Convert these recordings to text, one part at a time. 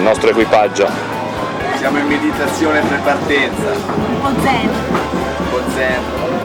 nostro equipaggio. Siamo in meditazione pre-partenza. Un po' zen. Un po' zen.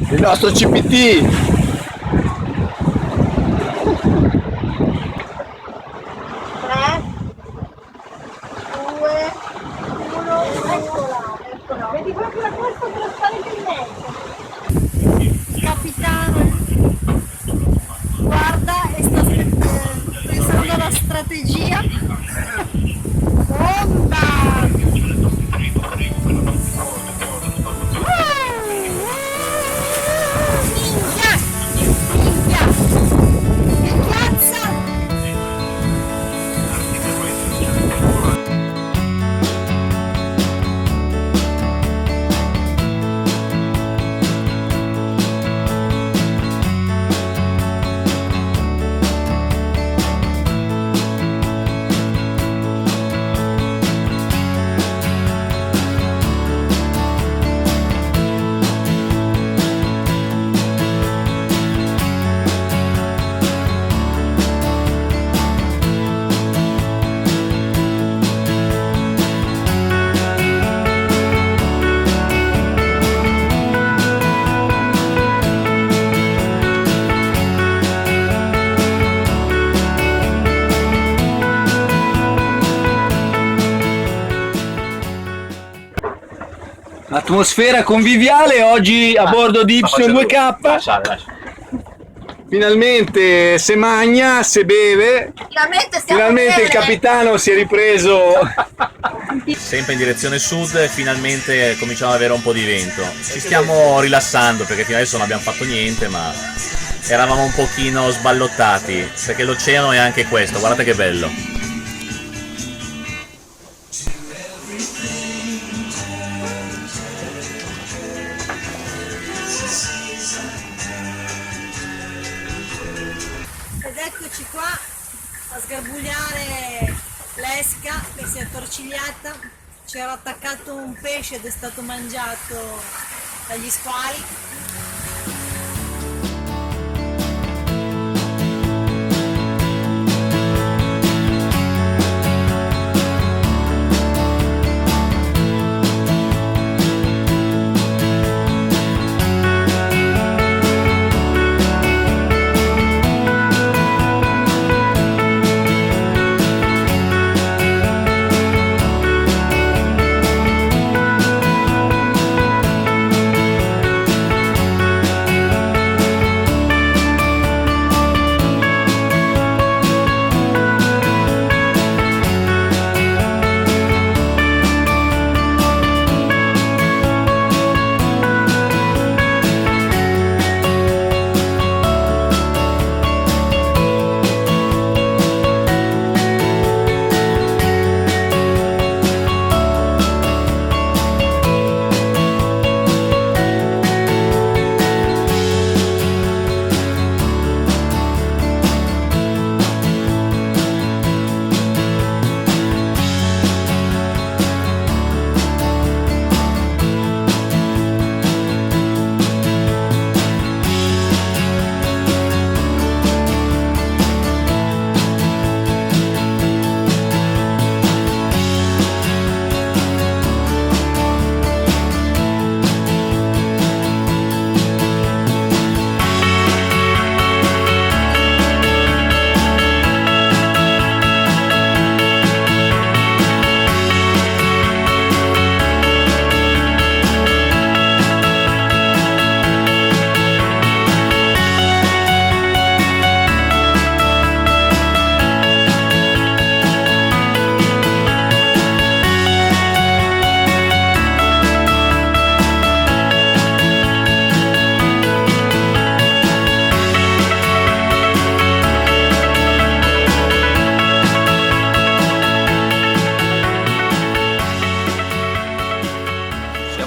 Il nostro CPT! 3, 2, 1, eccola. Vedi proprio la corsa per lo stare in mezzo. Capitano, guarda e sta pensando alla strategia. Onda! Minchia! Minchia! Che cazzo! Atmosfera conviviale oggi a bordo di Y2K. Lascia. Finalmente se magna, se beve. Finalmente il capitano si è ripreso. Sempre in direzione sud e finalmente cominciamo ad avere un po' di vento. Ci stiamo rilassando perché fino adesso non abbiamo fatto niente, ma eravamo un pochino sballottati perché l'oceano è anche questo, guardate che bello. Ed eccoci qua a sgarbugliare l'esca che si è attorcigliata, c'era attaccato un pesce ed è stato mangiato dagli squali.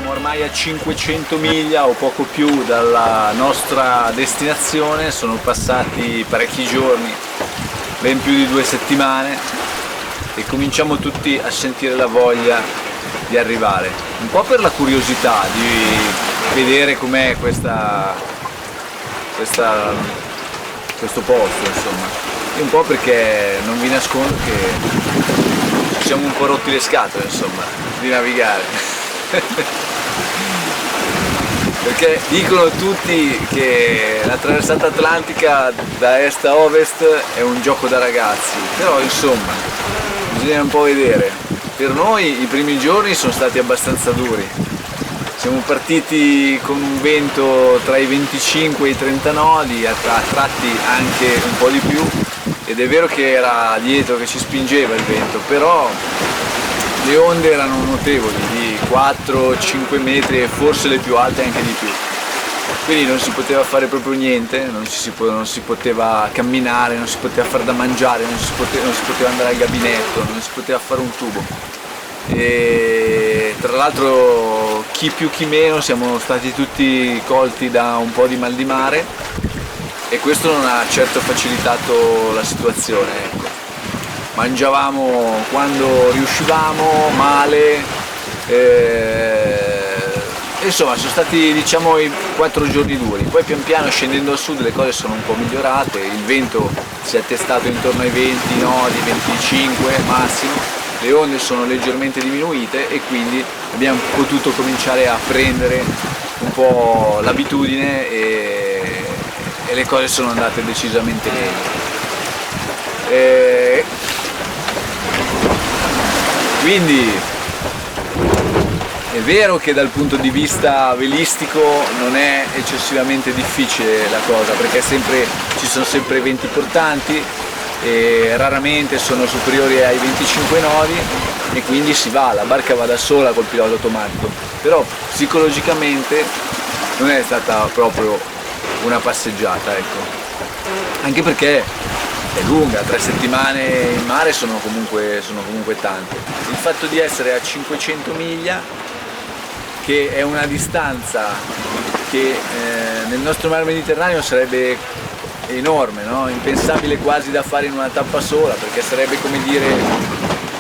Siamo ormai a 500 miglia o poco più dalla nostra destinazione, sono passati parecchi giorni, ben più di 2 settimane, e cominciamo tutti a sentire la voglia di arrivare. Un po' per la curiosità di vedere com'è questo posto, insomma, e un po' perché non vi nascondo che ci siamo un po' rotti le scatole, insomma, di navigare. Perché dicono tutti che la traversata atlantica da est a ovest è un gioco da ragazzi, però insomma bisogna un po' vedere. Per noi i primi giorni sono stati abbastanza duri, siamo partiti con un vento tra i 25 e i 30 nodi, a tratti anche un po' di più, ed è vero che era dietro che ci spingeva il vento, però le onde erano notevoli, di 4-5 metri e forse le più alte anche di più. Quindi non si poteva fare proprio niente, non si poteva camminare, non si poteva fare da mangiare, non si poteva andare al gabinetto, non si poteva fare un tubo. E tra l'altro chi più chi meno siamo stati tutti colti da un po' di mal di mare, e questo non ha certo facilitato la situazione, ecco. Mangiavamo quando riuscivamo, male, insomma sono stati, diciamo, i 4 giorni duri. Poi pian piano, scendendo a sud, le cose sono un po' migliorate, il vento si è attestato intorno ai 20 nodi, 25 massimo, le onde sono leggermente diminuite e quindi abbiamo potuto cominciare a prendere un po' l'abitudine e le cose sono andate decisamente meglio. Quindi è vero che dal punto di vista velistico non è eccessivamente difficile la cosa, perché ci sono sempre venti portanti e raramente sono superiori ai 25 nodi, e quindi si va, la barca va da sola col pilota automatico. Però psicologicamente non è stata proprio una passeggiata, ecco. Anche perché è lunga, 3 settimane in mare sono comunque tante. Il fatto di essere a 500 miglia, che è una distanza che nel nostro mare Mediterraneo sarebbe enorme, no? Impensabile quasi da fare in una tappa sola, perché sarebbe come dire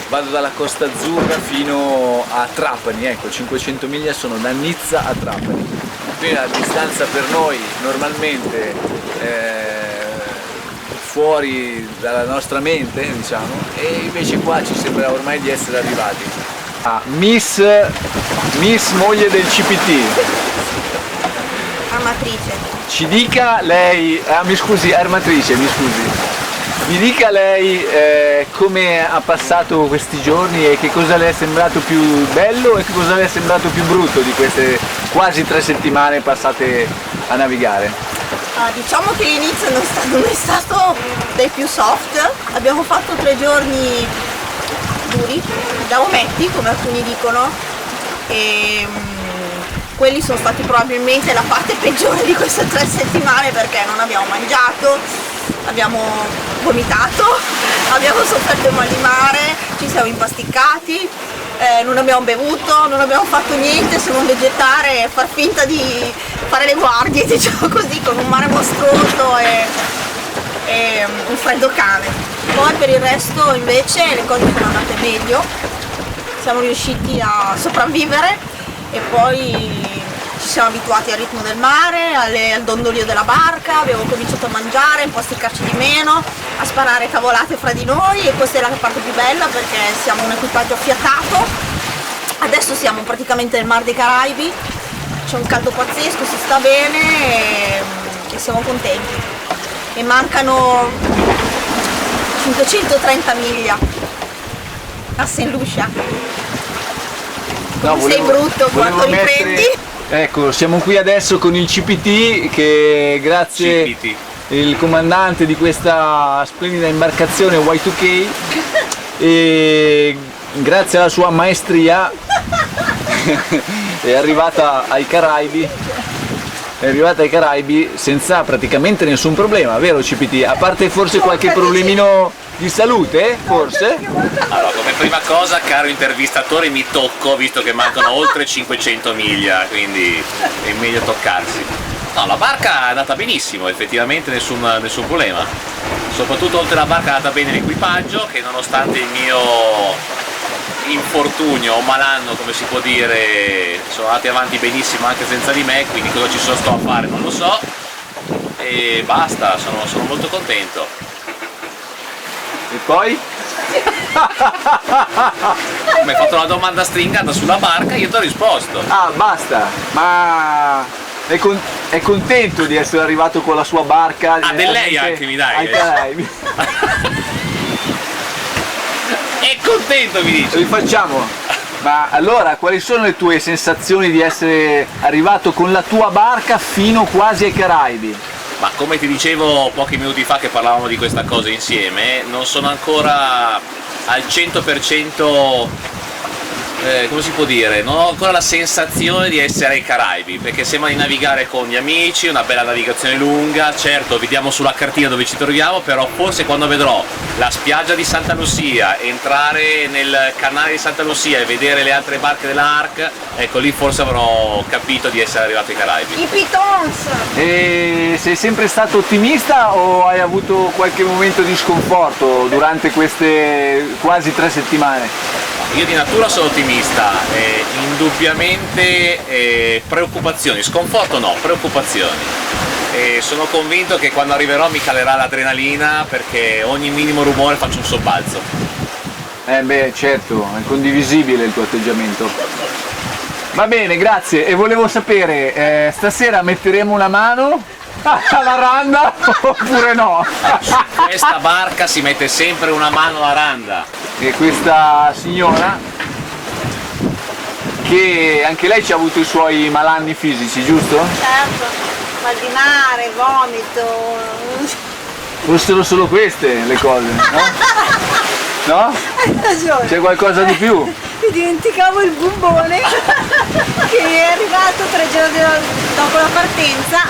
vado dalla Costa Azzurra fino a Trapani, ecco, 500 miglia sono da Nizza a Trapani. Quindi la distanza per noi normalmente fuori dalla nostra mente, diciamo, e invece qua ci sembra ormai di essere arrivati. Miss moglie del CPT. Armatrice. Ci dica lei, mi scusi, armatrice, mi scusi. Mi dica lei come ha passato questi giorni e che cosa le è sembrato più bello e che cosa le è sembrato più brutto di queste quasi 3 settimane passate a navigare. Diciamo che l'inizio non è stato dei più soft, abbiamo fatto 3 giorni duri, da ometti come alcuni dicono, e quelli sono stati probabilmente la parte peggiore di queste 3 settimane, perché non abbiamo mangiato, abbiamo vomitato, abbiamo sofferto il mal di mare, ci siamo impasticcati, non abbiamo bevuto, non abbiamo fatto niente se non vegetare e far finta di fare le guardie, diciamo così, con un mare mostruoso e un freddo cane. Poi per il resto invece le cose sono andate meglio, siamo riusciti a sopravvivere e poi ci siamo abituati al ritmo del mare, al dondolio della barca, abbiamo cominciato a mangiare, un po' a sticcarci di meno, a sparare cavolate fra di noi, e questa è la parte più bella perché siamo un equipaggio affiatato. Adesso siamo praticamente nel Mar dei Caraibi, c'è un caldo pazzesco, si sta bene e siamo contenti. E mancano 530 miglia a St. Lucia. No, sei brutto quando riprendi. Ecco, siamo qui adesso con il CPT che grazie il comandante di questa splendida imbarcazione Y2K e grazie alla sua maestria è arrivata ai Caraibi. È arrivata ai Caraibi senza praticamente nessun problema, vero CPT? A parte forse qualche problemino Di salute, forse? Allora, come prima cosa, caro intervistatore, mi tocco, visto che mancano oltre 500 miglia, quindi è meglio toccarsi. No, la barca è andata benissimo, effettivamente nessun problema. Soprattutto oltre alla barca è andata bene l'equipaggio, che nonostante il mio infortunio o malanno, come si può dire, sono andati avanti benissimo anche senza di me, quindi cosa ci sono sto a fare non lo so. E basta, sono molto contento. E poi? Mi hai fatto una domanda stringata sulla barca, io ti ho risposto. Ah, basta. Ma è contento di essere arrivato con la sua barca? Ah, del lei anche mi dai. Ai Caraibi. È contento, mi dici? Rifacciamo. Ma allora, quali sono le tue sensazioni di essere arrivato con la tua barca fino quasi ai Caraibi? Ma come ti dicevo pochi minuti fa che parlavamo di questa cosa insieme, non sono ancora al 100%, come si può dire, non ho ancora la sensazione di essere ai Caraibi, perché sembra di navigare con gli amici, una bella navigazione lunga, certo vediamo sulla cartina dove ci troviamo, però forse quando vedrò la spiaggia di Santa Lucia, entrare nel canale di Santa Lucia e vedere le altre barche dell'Ark, ecco lì forse avrò capito di essere arrivato ai Caraibi. I pitons! E sei sempre stato ottimista o hai avuto qualche momento di sconforto durante queste quasi 3 settimane? Io di natura sono ottimista, indubbiamente preoccupazioni, sconforto no, preoccupazioni. E sono convinto che quando arriverò mi calerà l'adrenalina perché ogni minimo rumore faccio un sobbalzo. Beh, certo, è condivisibile il tuo atteggiamento. Va bene, grazie. E volevo sapere, stasera metteremo una mano alla randa oppure no? Su questa barca si mette sempre una mano alla randa. E questa signora, che anche lei ci ha avuto i suoi malanni fisici, giusto? Certo, mal di mare, vomito. Fossero solo queste le cose, no? No? Hai ragione. C'è qualcosa di più? Mi dimenticavo il bumbone che è arrivato 3 giorni dopo la partenza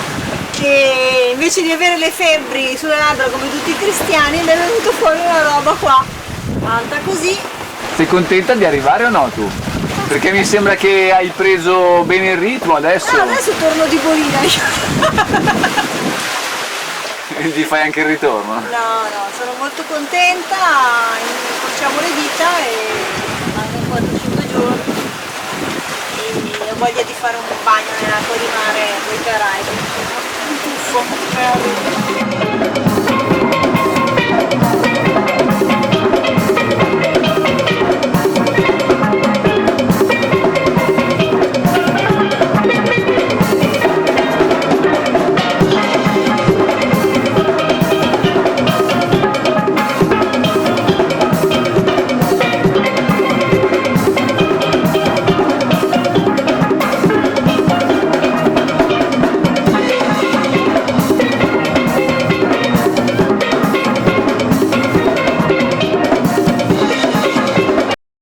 e invece di avere le febbri sulle labbra come tutti i cristiani mi è venuto fuori una roba qua. Alta così. Sei contenta di arrivare o no tu? Perché mi sembra che hai preso bene il ritmo adesso. Adesso torno di bolina. Ti fai anche il ritorno? No, sono molto contenta, incrociamo le dita e mancano 4-5 giorni e ho voglia di fare un bagno nell'acqua di mare dei Caraibi, un tuffo.